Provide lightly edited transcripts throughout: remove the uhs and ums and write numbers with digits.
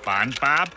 SpongeBob?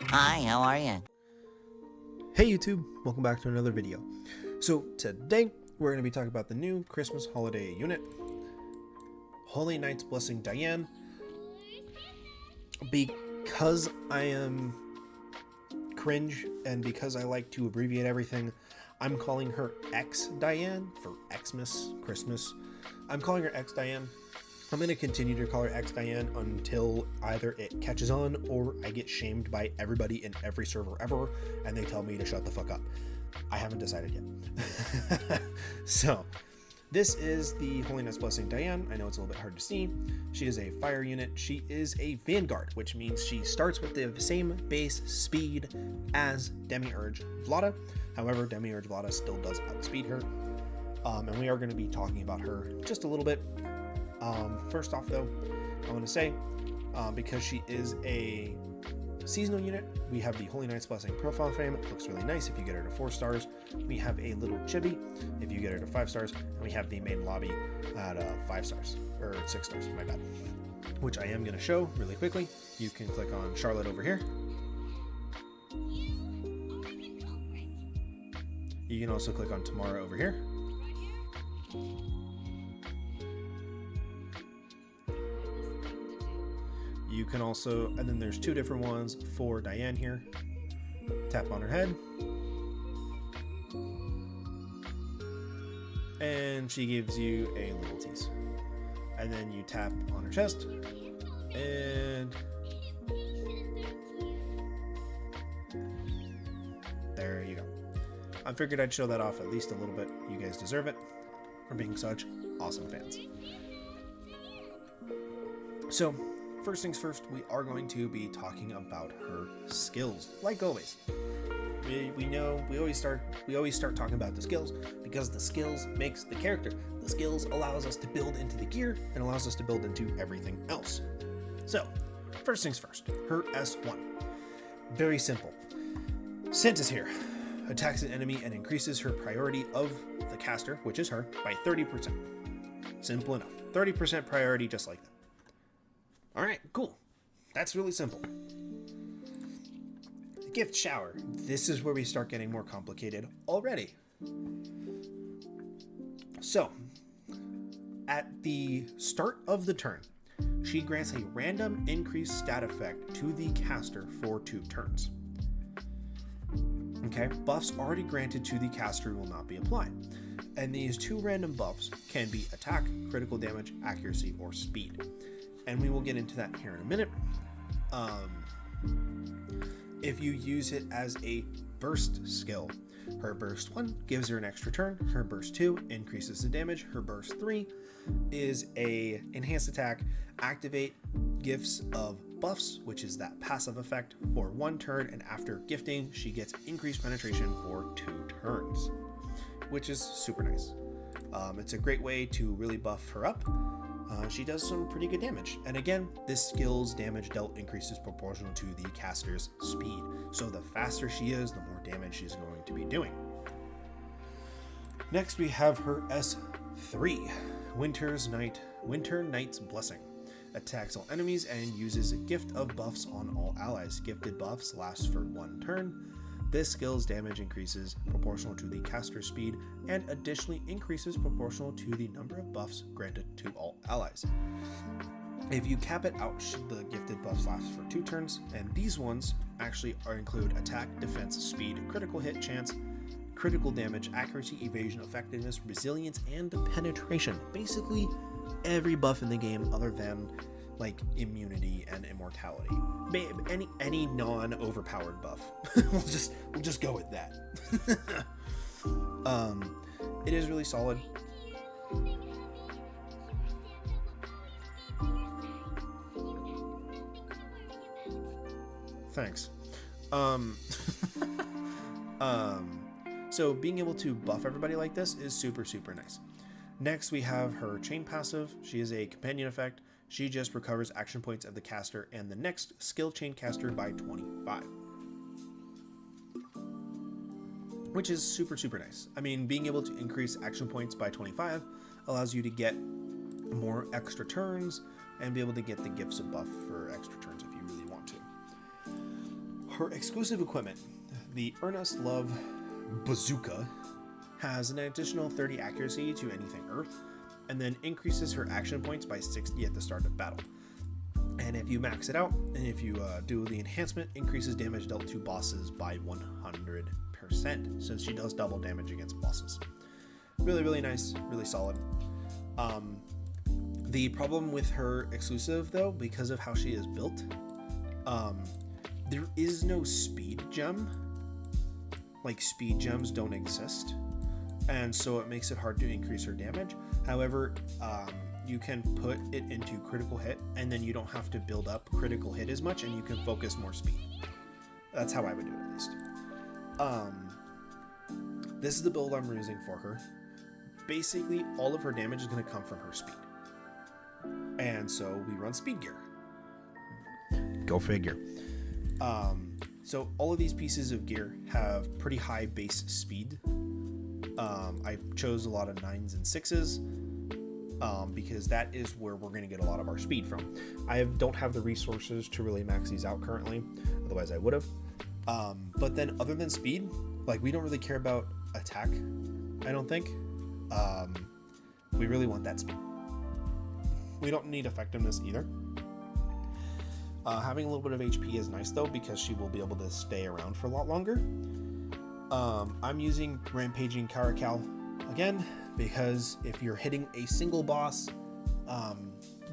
Hi, how are you? Hey YouTube, welcome back to another video. So today we're going to be talking about the new Christmas holiday unit, Holy Knight's Blessing Diane. Because I am cringe and because I like to abbreviate everything, I'm calling her X.Dianne for Xmas, Christmas. I'm calling her X.Dianne. I'm going to continue to call her X.Dianne until either it catches on or I get shamed by everybody in every server ever and they tell me to shut the fuck up. I haven't decided yet. So, this is the Holy Knight's Blessing Diane. I know it's a little bit hard to see. She is a fire unit. She is a vanguard, which means she starts with the same base speed as Demiurge Vlada. However, Demiurge Vlada still does outspeed her. And we are going to be talking about her just a little bit. First off, though, I want to say, because she is a seasonal unit, we have the Holy Knight's Blessing profile frame. It looks really nice if you get her to 4 stars. We have a little chibi if you get her to 5 stars, and we have the main lobby at 5 stars, or 6 stars, my bad, which I am going to show really quickly. You can click on Charlotte over here. You can also click on Tamara over here. You can also, and then there's 2 different ones for Diane here. Tap on her head. And she gives you a little tease. And then you tap on her chest. And there you go. I figured I'd show that off at least a little bit. You guys deserve it for being such awesome fans. So, first things first, we are going to be talking about her skills, like always. We know we always start talking about the skills because the skills makes the character. The skills allows us to build into the gear and allows us to build into everything else. So, first things first, her S1. Very simple. Scent is here. Attacks an enemy and increases her priority of the caster, which is her, by 30%. Simple enough. 30% priority just like that. Alright, cool. That's really simple. Gift shower. This is where we start getting more complicated already. So, at the start of the turn, she grants a random increased stat effect to the caster for 2 turns. Okay, buffs already granted to the caster will not be applied. And these 2 random buffs can be attack, critical damage, accuracy, or speed. And we will get into that here in a minute. If you use it as a burst skill, her burst 1 gives her an extra turn, her burst 2 increases the damage, her burst 3 is a enhanced attack, activate gifts of buffs, which is that passive effect for 1 turn, and after gifting she gets increased penetration for 2 turns, which is super nice. It's a great way to really buff her up. She does some pretty good damage. And again, this skill's damage dealt increases proportional to the caster's speed. So the faster she is, the more damage she's going to be doing. Next, we have her S3, Winter Knight's Blessing. Attacks all enemies and uses a gift of buffs on all allies. Gifted buffs last for 1 turn. This skill's damage increases proportional to the caster's speed and additionally increases proportional to the number of buffs granted to all allies. If you cap it out, the gifted buffs last for 2 turns, and these ones actually include attack, defense, speed, critical hit chance, critical damage, accuracy, evasion, effectiveness, resilience, and penetration. Basically, every buff in the game other than like immunity and immortality. Any non-overpowered buff. we'll just go with that. It is really solid. Thanks. So being able to buff everybody like this is super, super nice. Next, we have her chain passive. She is a companion effect. She just recovers action points of the caster and the next skill chain caster by 25. which is super, super nice. I mean, being able to increase action points by 25 allows you to get more extra turns and be able to get the gifts of buff for extra turns if you really want to. Her exclusive equipment, the Earnest Love Bazooka, has an additional 30 accuracy to anything Earth, and then increases her action points by 60 at the start of battle. And if you max it out, and if you do the enhancement, increases damage dealt to bosses by 100%, since she does double damage against bosses. Really, really nice, really solid. The problem with her exclusive, though, because of how she is built, there is no speed gem. Like, speed gems don't exist, and so it makes it hard to increase her damage. However, you can put it into critical hit, and then you don't have to build up critical hit as much, and you can focus more speed. That's how I would do it, at least. This is the build I'm using for her. Basically, all of her damage is going to come from her speed. And so we run speed gear. Go figure. So all of these pieces of gear have pretty high base speed. I chose a lot of 9s and 6s because that is where we're going to get a lot of our speed from. I don't have the resources to really max these out currently, otherwise I would have. But then other than speed, like, we don't really care about attack, I don't think. We really want that speed. We don't need effectiveness either. Having a little bit of HP is nice though, because she will be able to stay around for a lot longer. I'm using Rampaging Caracal again, because if you're hitting a single boss,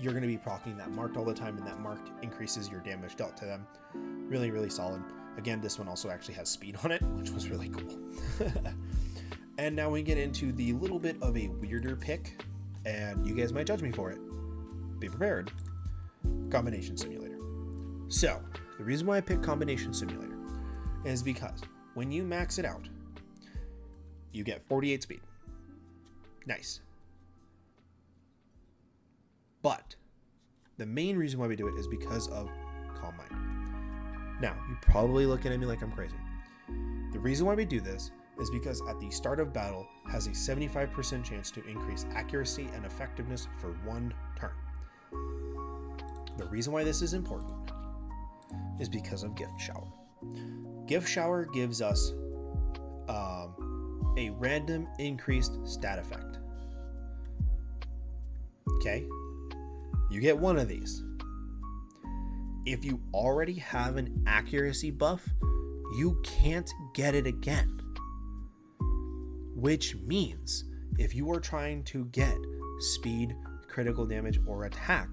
you're going to be proccing that marked all the time, and that marked increases your damage dealt to them. Really, really solid. Again, this one also actually has speed on it, which was really cool. And now we get into the little bit of a weirder pick, and you guys might judge me for it. Be prepared. Combination Simulator. So, the reason why I picked Combination Simulator is because when you max it out, you get 48 speed. Nice. But the main reason why we do it is because of Calm Mind. Now, you're probably looking at me like I'm crazy. The reason why we do this is because at the start of battle has a 75% chance to increase accuracy and effectiveness for 1 turn. The reason why this is important is because of Gift Shower. Gift Shower gives us a random increased stat effect. Okay? You get one of these. If you already have an accuracy buff, you can't get it again. Which means if you are trying to get speed, critical damage, or attack,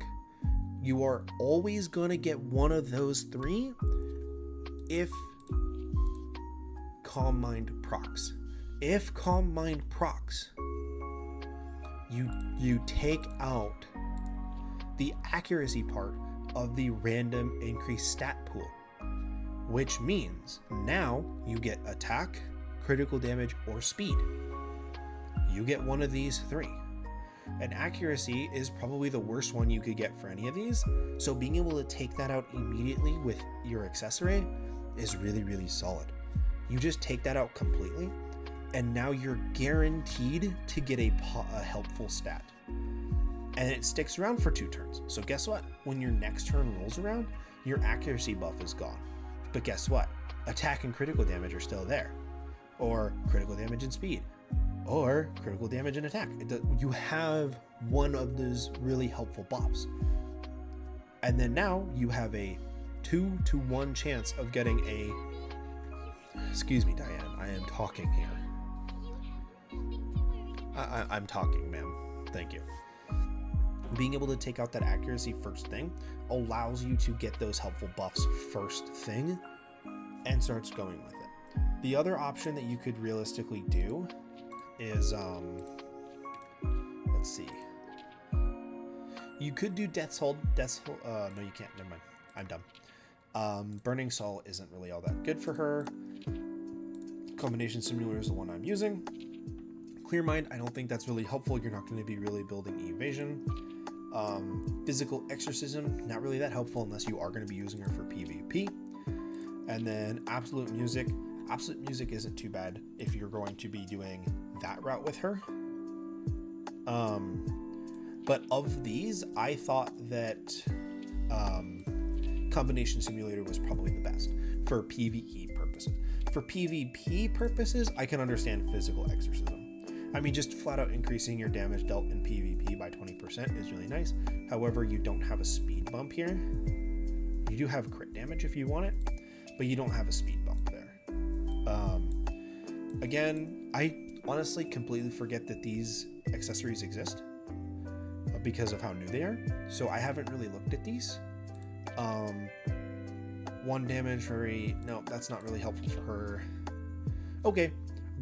you are always going to get one of those 3 if Calm Mind procs. If Calm Mind procs, you take out the accuracy part of the random increased stat pool, which means now you get attack, critical damage, or speed. You get one of these 3. And accuracy is probably the worst one you could get for any of these, so being able to take that out immediately with your accessory is really, really solid. You just take that out completely, and now you're guaranteed to get a helpful stat. And it sticks around for 2 turns. So guess what? When your next turn rolls around, your accuracy buff is gone. But guess what? Attack and critical damage are still there. Or critical damage and speed. Or critical damage and attack. You have one of those really helpful buffs. And then now you have a 2 to 1 chance of getting a... Excuse me, Diane. I am talking here. I'm talking, ma'am. Thank you. Being able to take out that accuracy first thing allows you to get those helpful buffs first thing and starts going with it. The other option that you could realistically do is, let's see. You could do Death's Hold. No, you can't. Never mind. I'm dumb. Burning Soul isn't really all that good for her. Combination Simulator is the one I'm using. Clear Mind, I don't think that's really helpful. You're not going to be really building evasion. Physical Exorcism, not really that helpful unless you are going to be using her for PvP. And then Absolute Music, Absolute Music isn't too bad if you're going to be doing that route with her. But of these, I thought that Combination Simulator was probably the best for PvE purposes. For PvP purposes, I can understand Physical Exorcism. I mean, just flat out increasing your damage dealt in PvP by 20% is really nice. However, you don't have a speed bump here. You do have crit damage if you want it, but you don't have a speed bump there. Again, I honestly completely forget that these accessories exist because of how new they are. So I haven't really looked at these. 1 damage no, that's not really helpful for her. Okay,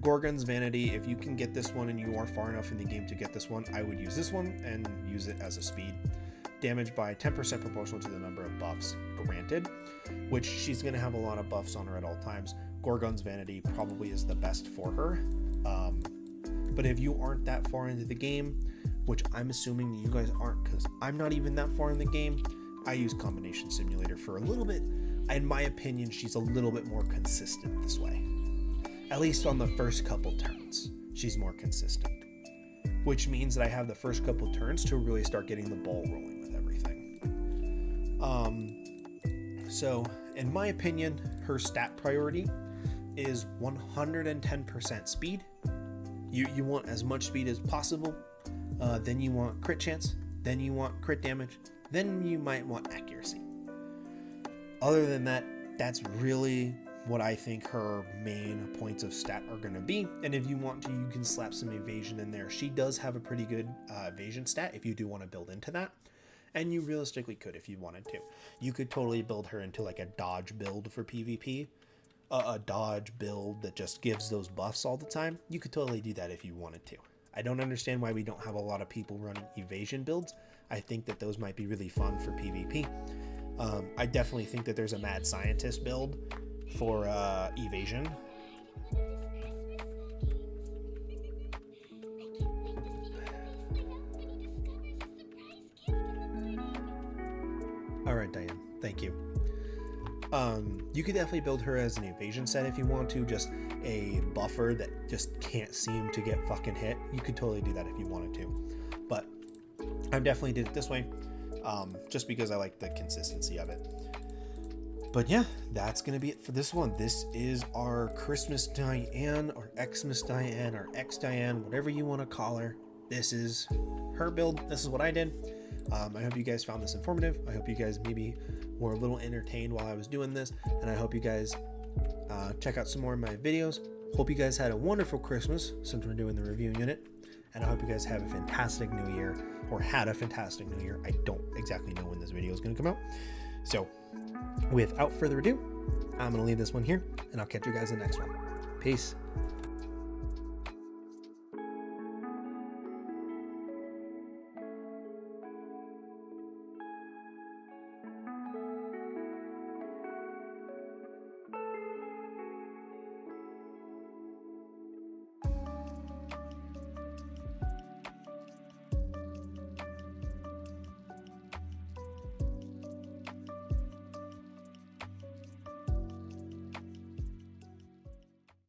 Gorgon's Vanity. If you can get this one and you are far enough in the game to get this one, I would use this one and use it as a speed. Damage by 10% proportional to the number of buffs granted, which she's going to have a lot of buffs on her at all times. Gorgon's Vanity probably is the best for her. But if you aren't that far into the game, which I'm assuming you guys aren't because I'm not even that far in the game, I use Combination Simulator for a little bit. In my opinion, she's a little bit more consistent this way. At least on the first couple turns, she's more consistent. Which means that I have the first couple turns to really start getting the ball rolling with everything. So, in my opinion, her stat priority is 110% speed. You want as much speed as possible. Then you want crit chance. Then you want crit damage. Then you might want accuracy. Other than that, that's really what I think her main points of stat are going to be. And if you want to, you can slap some evasion in there. She does have a pretty good evasion stat if you do want to build into that. And you realistically could if you wanted to. You could totally build her into like a dodge build for PvP. A dodge build that just gives those buffs all the time. You could totally do that if you wanted to. I don't understand why we don't have a lot of people running evasion builds. I think that those might be really fun for PvP. I definitely think that there's a mad scientist build for evasion. All right, Diane, thank you. You could definitely build her as an evasion set if you want to, just a buffer that just can't seem to get fucking hit. You could totally do that if you wanted to, but I definitely did it this way, just because I like the consistency of it. But yeah, that's gonna be it for this one. This is our Christmas Diane, or Xmas Diane, or X.Dianne, whatever you want to call her. This is her build. This is what I did. I hope you guys found this informative. I hope you guys maybe were a little entertained while I was doing this, and I hope you guys check out some more of my videos. Hope you guys had a wonderful Christmas since we're doing the review unit, and I hope you guys have a fantastic new year, or had a fantastic new year. I don't exactly know when this video is going to come out. So without further ado, I'm going to leave this one here, and I'll catch you guys in the next one. Peace.